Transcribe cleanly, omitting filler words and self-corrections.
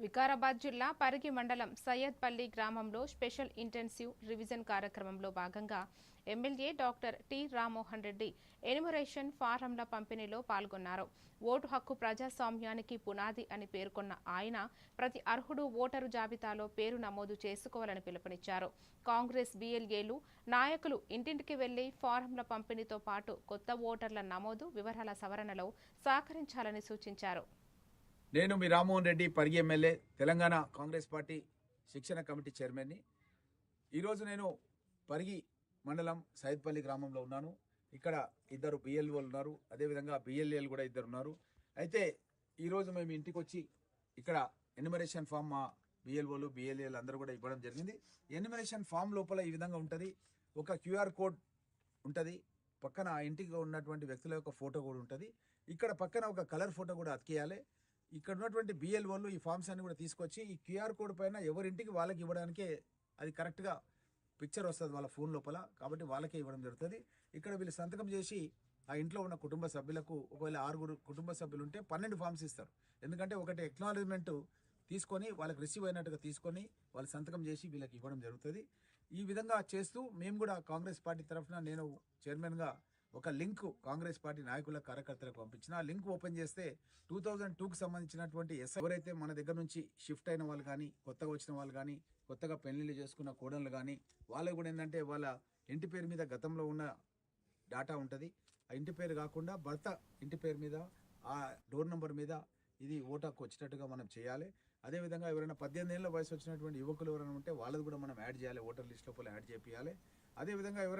వికారాబాద్ జిల్లా పరిగి మండలం సయ్యద్పల్లి గ్రామంలో స్పెషల్ ఇంటెన్సివ్ రివిజన్ కార్యక్రమంలో భాగంగా MLA doctor T Rammohan Reddy enumeration ఫారంల పంపిణీలో పాల్గొన్నారు. ఓటు హక్కు ప్రజాస్వామ్యానికి పునాది అని పేర్కొన్న ఆయన ప్రతి అర్హుడు ఓటరు జాబితాలో పేరు నమోదు చేసుకోవాలని పిలుపునిచ్చారు. కాంగ్రెస్ బీఎల్ఏలు నాయకులు ఇంటింటికి వెళ్లి ఫారంల పంపిణీతో పాటు కొత్త ఓటర్ల నమోదు వివరాల సవరణలో సహకరించాలని సూచించారు. నేను మీ రామ్మోహన్ రెడ్డి, పరిగి ఎమ్మెల్యే, తెలంగాణ కాంగ్రెస్ పార్టీ శిక్షణ కమిటీ చైర్మన్ని. ఈరోజు నేను పరిగి మండలం సయ్యద్పల్లి గ్రామంలో ఉన్నాను. ఇక్కడ ఇద్దరు బిఎల్ఓలు ఉన్నారు, అదేవిధంగా బిఎల్ఏలు కూడా ఇద్దరు ఉన్నారు. అయితే ఈరోజు మేము ఇంటికి వచ్చి ఇక్కడ ఎన్యుమరేషన్ ఫామ్ మా బిఎల్ఓలు బిఎల్ఏలు అందరూ కూడా ఇవ్వడం జరిగింది. ఎన్యుమరేషన్ ఫామ్ లోపల ఈ విధంగా ఉంటుంది. ఒక క్యూఆర్ కోడ్ ఉంటుంది, పక్కన ఆ ఇంటికి ఉన్నటువంటి వ్యక్తుల యొక్క ఫోటో కూడా ఉంటుంది. ఇక్కడ పక్కన ఒక కలర్ ఫోటో కూడా అతికేయాలి. ఇక్కడ ఉన్నటువంటి బిఎల్ఓలు ఈ ఫామ్స్ అన్ని కూడా తీసుకొచ్చి ఈ క్యూఆర్ కోడ్ పైన ఎవరింటికి వాళ్ళకి ఇవ్వడానికే అది కరెక్ట్గా పిక్చర్ వస్తుంది వాళ్ళ ఫోన్ లోపల, కాబట్టి వాళ్ళకే ఇవ్వడం జరుగుతుంది. ఇక్కడ వీళ్ళు సంతకం చేసి ఆ ఇంట్లో ఉన్న కుటుంబ సభ్యులకు, ఒకవేళ 6 కుటుంబ సభ్యులు ఉంటే 12 ఫామ్స్ ఇస్తారు. ఎందుకంటే ఒకటి ఎక్నాలజ్మెంట్ తీసుకొని వాళ్ళకి రిసీవ్ అయినట్టుగా తీసుకొని వాళ్ళు సంతకం చేసి వీళ్ళకి ఇవ్వడం జరుగుతుంది. ఈ విధంగా చేస్తూ మేము కూడా కాంగ్రెస్ పార్టీ తరఫున నేను చైర్మన్గా ఒక లింక్ కాంగ్రెస్ పార్టీ నాయకుల కార్యకర్తలకు పంపించిన. ఆ లింక్ ఓపెన్ చేస్తే 2002కు సంబంధించినటువంటి ఎవరైతే మన దగ్గర నుంచి షిఫ్ట్ అయిన వాళ్ళు కానీ, కొత్తగా వచ్చిన వాళ్ళు కానీ, కొత్తగా పెళ్లిళ్ళు చేసుకున్న కోడళ్ళు కానీ, వాళ్ళకు కూడా ఏంటంటే వాళ్ళ ఇంటి పేరు మీద గతంలో ఉన్న డాటా ఉంటుంది. ఆ ఇంటి పేరు కాకుండా భర్త ఇంటి పేరు మీద, ఆ డోర్ నెంబర్ మీద ఇది ఓటాకు వచ్చేటట్టుగా మనం చేయాలి. అదేవిధంగా ఎవరైనా 18 ఏళ్ళ వయసు వచ్చినటువంటి యువకులు ఎవరైనా ఉంటే వాళ్ళది కూడా మనం యాడ్ చేయాలి, ఓటర్ లిస్ట్ లోపల యాడ్ చేయాలి. అదేవిధంగా ఎవరైనా